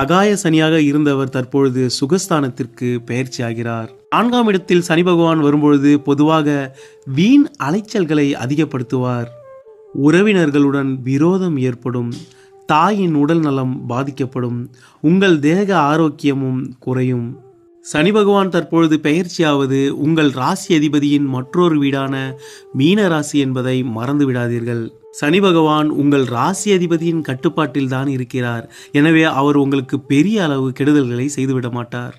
அகாய சனியாக இருந்தவர் தற்பொழுது சுகஸ்தானத்திற்கு பெயர்ச்சியாகிறார். 4ஆம் இடத்தில் சனி பகவான் வரும்பொழுது பொதுவாக வீண் அலைச்சல்களை அதிகப்படுத்துவார். உறவினர்களுடன் விரோதம் ஏற்படும். தாயின் உடல் நலம் பாதிக்கப்படும். உங்கள் தேக ஆரோக்கியமும் குறையும். சனி பகவான் தற்பொழுது பெயர்ச்சியாவது உங்கள் ராசி அதிபதியின் மற்றொரு வீடான மீன ராசி என்பதை மறந்து விடாதீர்கள். சனி பகவான் உங்கள் ராசி அதிபதியின் கட்டுப்பாட்டில் தான் இருக்கிறார். எனவே அவர் உங்களுக்கு பெரிய அளவு கெடுதல்களை செய்துவிட மாட்டார்.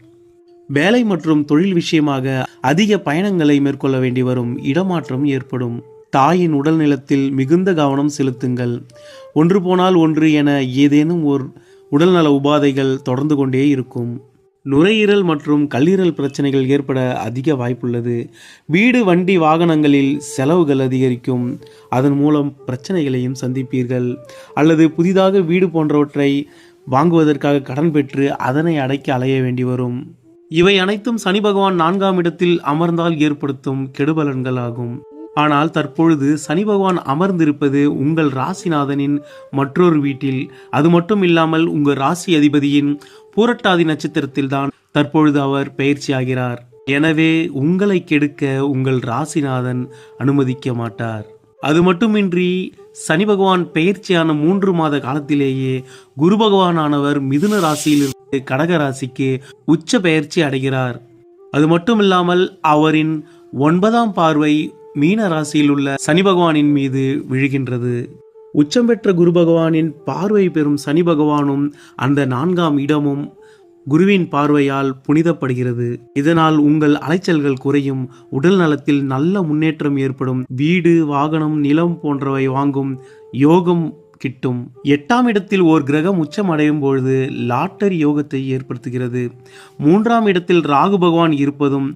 வேலை மற்றும் தொழில் விஷயமாக அதிக பயணங்களை மேற்கொள்ள வேண்டி வரும். இடமாற்றம் ஏற்படும். தாயின் உடல் நலத்தில் மிகுந்த கவனம் செலுத்துங்கள். ஒன்று போனால் ஒன்று என ஏதேனும் ஒரு உடல்நல உபாதைகள் தொடர்ந்து கொண்டே இருக்கும். நுரையீரல் மற்றும் கல்லீரல் பிரச்சனைகள் ஏற்பட அதிக வாய்ப்புள்ளது. வீடு வண்டி வாகனங்களில் செலவுகள் அதிகரிக்கும். அதன் மூலம் பிரச்சனைகளையும் சந்திப்பீர்கள். அல்லது புதிதாக வீடு போன்றவற்றை வாங்குவதற்காக கடன் பெற்று அதனை அடைக்க அலைய வேண்டி வரும். இவை அனைத்தும் சனி பகவான் 4ஆம் இடத்தில் அமர்ந்தால் ஏற்படுத்தும் கெடுபலன்கள் ஆகும். ஆனால் தற்பொழுது சனி பகவான் அமர்ந்திருப்பது உங்கள் ராசிநாதனின் மற்றொரு வீட்டில். அது மட்டும் இல்லாமல் உங்கள் ராசி அதிபதியின் பூரட்டாதி நட்சத்திரத்தில் தான் தற்பொழுது அவர் பெயர்ச்சியாகிறார். எனவே உங்களை கெடுக்க உங்கள் ராசிநாதன் அனுமதிக்க மாட்டார். அது மட்டுமின்றி சனி பகவான் பெயர்ச்சியான 3 மாத காலத்திலேயே குரு பகவானானவர் மிதுன ராசியிலிருந்து கடக ராசிக்கு உச்ச பெயர்ச்சி அடைகிறார். அது மட்டுமில்லாமல் அவரின் 9ஆம் பார்வை மீன ராசியில் உள்ள சனி பகவானின் மீது விழுகின்றது. உச்சம் பெற்ற குரு பகவானின் பார்வை பெறும் சனி பகவானும் அந்த 4ஆம் இடமும் குருவின் பார்வையால் புனிதப்படுகிறது. இதனால் உங்கள் அலைச்சல்கள் குறையும். உடல் நலத்தில் நல்ல முன்னேற்றம் ஏற்படும். வீடு வாகனம் நிலம் போன்றவை வாங்கும் யோகம் கிட்டும். 8ஆம் இடத்தில் ஓர் கிரகம் உச்சம் அடையும் பொழுது லாட்டரி யோகத்தை ஏற்படுத்துகிறது. 3ஆம் இடத்தில் ராகு பகவான் இருப்பதும்